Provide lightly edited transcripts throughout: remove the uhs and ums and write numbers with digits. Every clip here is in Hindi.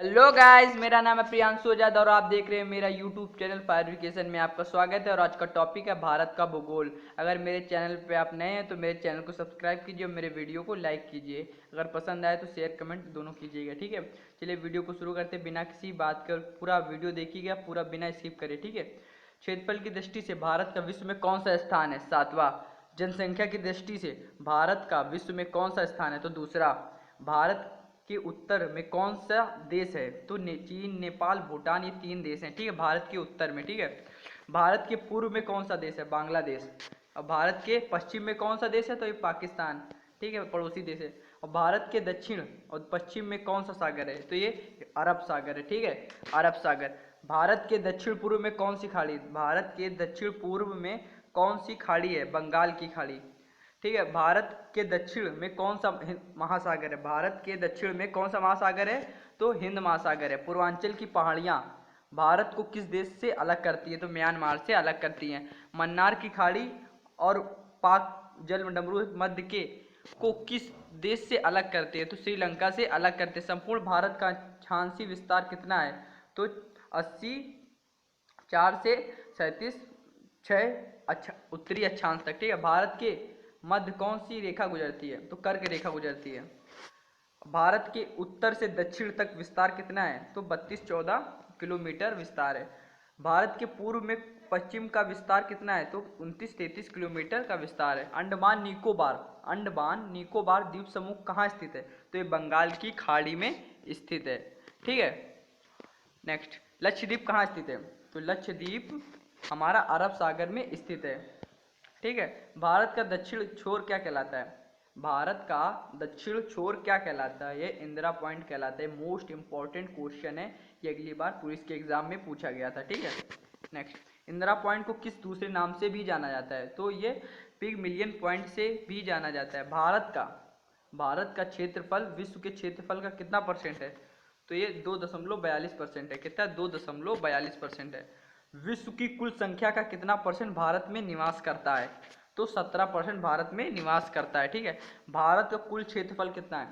हेलो गाइस, मेरा नाम है प्रियांशु आजाद और आप देख रहे हैं मेरा यूट्यूब चैनल फायर एजुकेशन में। आपका स्वागत है और आज का टॉपिक है भारत का भूगोल। अगर मेरे चैनल पे आप नए हैं तो मेरे चैनल को सब्सक्राइब कीजिए और मेरे वीडियो को लाइक कीजिए। अगर पसंद आए तो शेयर कमेंट दोनों कीजिएगा, ठीक है। चलिए वीडियो को शुरू करते बिना किसी बात कर, पूरा वीडियो देखिएगा, पूरा बिना स्किप करे, ठीक है। क्षेत्रफल की दृष्टि से भारत का विश्व में कौन सा स्थान है? 7वां। जनसंख्या की दृष्टि से भारत का विश्व में कौन सा स्थान है? तो दूसरा। भारत के उत्तर में कौन सा देश है? तो चीन, नेपाल, भूटान, ये 3 देश हैं, ठीक है, भारत के उत्तर में, ठीक है। भारत के पूर्व में कौन सा देश है? बांग्लादेश। और भारत के पश्चिम में कौन सा देश है? तो ये पाकिस्तान, ठीक है, पड़ोसी देश है। और भारत के दक्षिण और पश्चिम में कौन सा सागर है? तो ये अरब सागर है, ठीक है, अरब सागर। भारत के दक्षिण पूर्व में कौन सी खाड़ी? भारत के दक्षिण पूर्व में कौन सी खाड़ी है? बंगाल की खाड़ी, ठीक है। भारत के दक्षिण में कौन सा महासागर है? भारत के दक्षिण में कौन सा महासागर है? तो हिंद महासागर है। पूर्वांचल की पहाड़ियां भारत को किस देश से अलग करती है? तो म्यांमार से अलग करती हैं। मन्नार की खाड़ी और पाक जलमंडल मध्य के को किस देश से अलग करते हैं? तो श्रीलंका से अलग करते हैं। संपूर्ण भारत का अक्षांशीय विस्तार कितना है? तो 80, 4 से 37, 6 अच्छा उत्तरी अक्षांश तक, ठीक है। भारत के मध्य कौन सी रेखा गुजरती है? तो कर्क रेखा गुजरती है। भारत के उत्तर से दक्षिण तक विस्तार कितना है? तो 32-14 किलोमीटर विस्तार है। भारत के पूर्व में पश्चिम का विस्तार कितना है? तो 29-33 किलोमीटर का विस्तार है। अंडमान निकोबार द्वीप समूह कहाँ स्थित है? तो ये बंगाल की खाड़ी में स्थित है, ठीक है। नेक्स्ट, लक्षद्वीप कहाँ स्थित है? तो लक्षद्वीप हमारा अरब सागर में स्थित है, ठीक है। भारत का दक्षिण छोर क्या कहलाता है? भारत का दक्षिण छोर क्या कहलाता है? ये इंदिरा पॉइंट कहलाता है। मोस्ट इंपॉर्टेंट क्वेश्चन है, ये अगली बार पुलिस के एग्जाम में पूछा गया था, ठीक है। नेक्स्ट, इंदिरा पॉइंट को किस दूसरे नाम से भी जाना जाता है? तो ये पिगमिलियन पॉइंट से भी जाना जाता है। भारत का क्षेत्रफल विश्व के क्षेत्रफल का कितना परसेंट है? तो ये 2.42% है। कितना? 2.42% है। विश्व की कुल संख्या का कितना परसेंट भारत में निवास करता है? तो 17% भारत में निवास करता है, ठीक है। भारत का कुल क्षेत्रफल कितना है?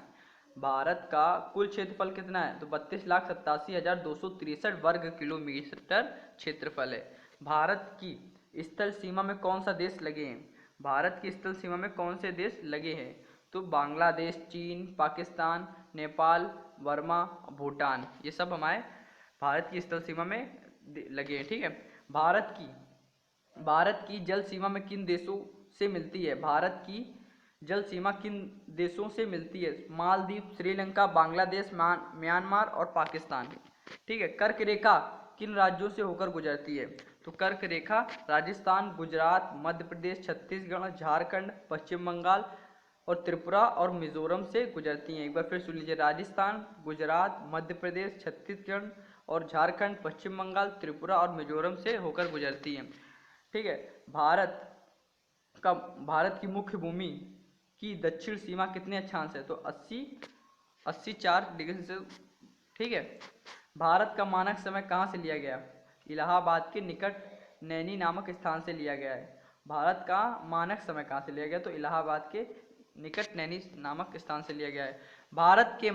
भारत का कुल क्षेत्रफल कितना है? तो 32,87,263 वर्ग किलोमीटर क्षेत्रफल है। भारत की स्थल सीमा में कौन सा देश लगे हैं? भारत की स्थल सीमा में कौन से देश लगे हैं? तो बांग्लादेश, चीन, पाकिस्तान, नेपाल, वर्मा, भूटान, ये सब हमारे भारत की स्थल सीमा में लगे हैं, ठीक है। भारत की जल सीमा में किन देशों से मिलती है? भारत की जल सीमा किन देशों से मिलती है? मालदीव, श्रीलंका, बांग्लादेश, म्यांमार और पाकिस्तान, ठीक है। कर्क रेखा किन राज्यों से होकर गुजरती है? तो कर्क रेखा राजस्थान, गुजरात, मध्य प्रदेश, छत्तीसगढ़, झारखंड, पश्चिम बंगाल और त्रिपुरा और मिजोरम से गुजरती हैं। एक बार फिर सुन लीजिए, राजस्थान, गुजरात, मध्य प्रदेश, छत्तीसगढ़ और झारखंड, पश्चिम बंगाल, त्रिपुरा और मिजोरम से होकर गुजरती हैं, ठीक है। भारत की मुख्य भूमि की दक्षिण सीमा कितने अक्षांश है? तो 84°, ठीक है। भारत का मानक समय कहाँ से लिया गया? इलाहाबाद के निकट नैनी नामक स्थान से लिया गया है। भारत का मानक समय कहाँ से लिया गया? तो इलाहाबाद के निकट नैनी नामक स्थान से लिया गया है। भारत के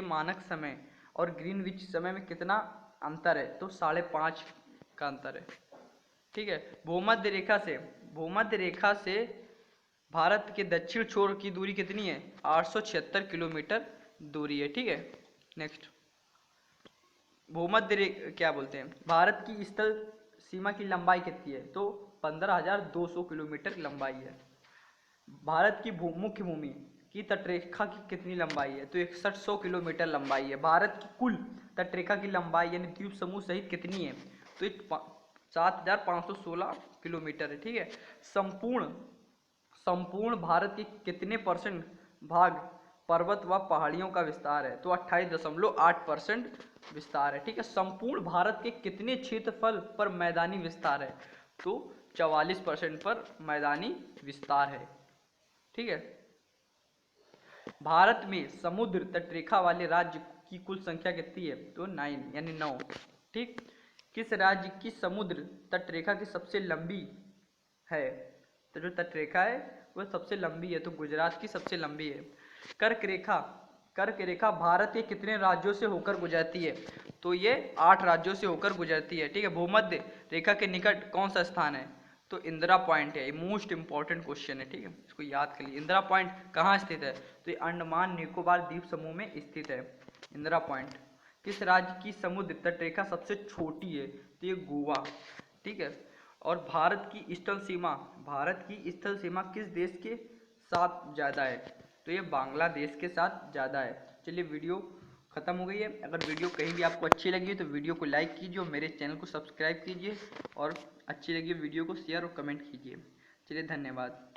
मानक समय और ग्रीनविच समय में कितना अंतर है? तो 5.5 का अंतर है, ठीक है। भूमध्य रेखा से भारत के दक्षिण छोर की दूरी कितनी है? 876 किलोमीटर दूरी है, ठीक है। नेक्स्ट, क्या बोलते हैं, भारत की स्थल सीमा की लंबाई कितनी है? तो 15,200 किलोमीटर लंबाई है। भारत की मुख्य भूमि की तटरेखा की कितनी लंबाई है? तो 6100 किलोमीटर लंबाई है। भारत की कुल तटरेखा की लंबाई यानी द्वीप समूह सहित कितनी है? तो 7,516 किलोमीटर है, ठीक है। संपूर्ण भारत के कितने परसेंट भाग पर्वत व पहाड़ियों का विस्तार है? तो 28.8% विस्तार है, ठीक है। संपूर्ण भारत के कितने क्षेत्रफल पर मैदानी विस्तार है? तो 44% पर मैदानी विस्तार है, ठीक है। भारत में समुद्र तटरेखा वाले राज्य की कुल संख्या कितनी है? तो 9 यानी 9, ठीक। किस राज्य की समुद्र तटरेखा की सबसे लंबी है? तो जो तटरेखा है वह सबसे लंबी है, तो गुजरात की सबसे लंबी है। कर्क रेखा कर्क रेखा भारत के कितने राज्यों से होकर गुजरती है? तो ये 8 राज्यों से होकर गुजरती है। ठीक है। भूमध्य रेखा के निकट कौन सा स्थान है? तो इंदिरा पॉइंट है। ये मोस्ट इंपॉर्टेंट क्वेश्चन है। ठीक है, इसको याद कर लीजिए। इंदिरा पॉइंट कहाँ स्थित है? तो ये अंडमान निकोबार द्वीप समूह में स्थित है इंदिरा पॉइंट। किस राज्य की समुद्र तट रेखा सबसे छोटी है? तो ये गोवा। ठीक है। और भारत की स्थल सीमा किस देश के साथ ज़्यादा है? तो ये बांग्लादेश के साथ ज़्यादा है। चलिए, वीडियो ख़त्म हो गई है। अगर वीडियो कहीं भी आपको अच्छी लगी तो वीडियो को लाइक कीजिए और मेरे चैनल को सब्सक्राइब कीजिए, और अच्छी लगी वीडियो को शेयर और कमेंट कीजिए। चलिए, धन्यवाद।